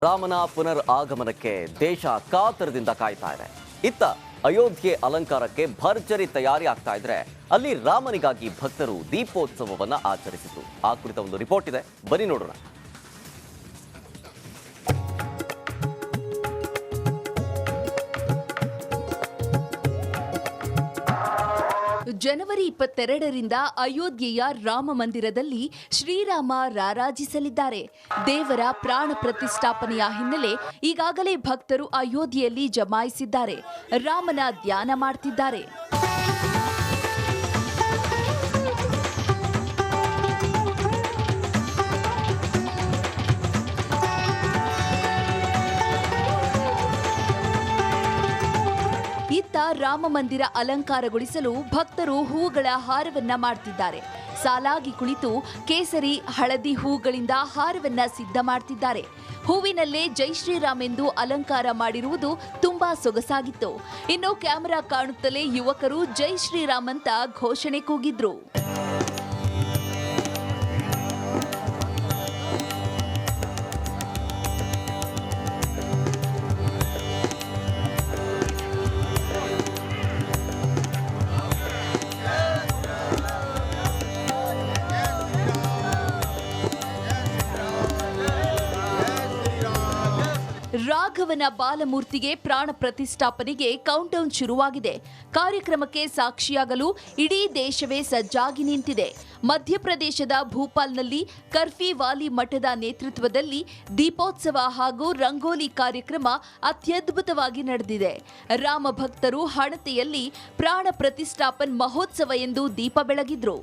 ರಾಮನ ಪುನರ್ ಆಗಮನಕ್ಕೆ ದೇಶ ಕಾತರದಿಂದ ಕಾಯ್ತಾ ಇದೆ. ಇತ್ತ ಅಯೋಧ್ಯೆ ಅಲಂಕಾರಕ್ಕೆ ಭರ್ಜರಿ ತಯಾರಿ ಆಗ್ತಾ ಇದ್ರೆ ಅಲ್ಲಿ ರಾಮನಿಗಾಗಿ ಭಕ್ತರು ದೀಪೋತ್ಸವವನ್ನ ಆಚರಿಸಿದ್ರು. ಆ ಕುರಿತ ಒಂದು ರಿಪೋರ್ಟ್ ಇದೆ, ಬನ್ನಿ ನೋಡೋಣ. ಜನವರಿ 22ರಿಂದ ಅಯೋಧ್ಯೆಯ ರಾಮ ಮಂದಿರದಲ್ಲಿ ಶ್ರೀರಾಮ ರಾರಾಜಿಸಲಿದ್ದಾರೆ. ದೇವರ ಪ್ರಾಣ ಪ್ರತಿಷ್ಠಾಪನೆಯ ಹಿನ್ನೆಲೆ ಈಗಾಗಲೇ ಭಕ್ತರು ಅಯೋಧ್ಯೆಯಲ್ಲಿ ಜಮಾಯಿಸಿದ್ದಾರೆ. ರಾಮನ ಧ್ಯಾನ ಮಾಡ್ತಿದ್ದಾರೆ. ಇತ್ತ ರಾಮ ಮಂದಿರ ಅಲಂಕಾರಗೊಳಿಸಲು ಭಕ್ತರು ಹೂಗಳ ಹಾರವನ್ನ ಮಾಡ್ತಿದ್ದಾರೆ. ಸಾಲಾಗಿ ಕುಳಿತು ಕೇಸರಿ ಹಳದಿ ಹೂಗಳಿಂದ ಹಾರವನ್ನ ಸಿದ್ಧ ಮಾಡ್ತಿದ್ದಾರೆ. ಹೂವಿನಲ್ಲೇ ಜೈ ಶ್ರೀರಾಮ್ ಎಂದು ಅಲಂಕಾರ ಮಾಡಿರುವುದು ತುಂಬಾ ಸೊಗಸಾಗಿತ್ತು. ಇನ್ನು ಕ್ಯಾಮೆರಾ ಕಾಣುತ್ತಲೇ ಯುವಕರು ಜೈ ಶ್ರೀರಾಮ್ ಅಂತ ಘೋಷಣೆ ಕೂಗಿದ್ರು. ರಾಘವನ ಬಾಲಮೂರ್ತಿಗೆ ಪ್ರಾಣ ಪ್ರತಿಷ್ಠಾಪನೆಗೆ ಕೌಂಟೌನ್ ಶುರುವಾಗಿದೆ. ಕಾರ್ಯಕ್ರಮಕ್ಕೆ ಸಾಕ್ಷಿಯಾಗಲು ಇಡೀ ದೇಶವೇ ಸಜ್ಜಾಗಿ ನಿಂತಿದೆ. ಮಧ್ಯಪ್ರದೇಶದ ಭೂಪಾಲ್ನಲ್ಲಿ ಕರ್ಫಿ ವಾಲಿ ಮಠದ ನೇತೃತ್ವದಲ್ಲಿ ದೀಪೋತ್ಸವ ಹಾಗೂ ರಂಗೋಲಿ ಕಾರ್ಯಕ್ರಮ ಅತ್ಯದ್ಭುತವಾಗಿ ನಡೆದಿದೆ. ರಾಮ ಭಕ್ತರು ಹಣತೆಯಲ್ಲಿ ಪ್ರಾಣ ಪ್ರತಿಷ್ಠಾಪನ್ ಮಹೋತ್ಸವ ಎಂದು ದೀಪ ಬೆಳಗಿದ್ರು.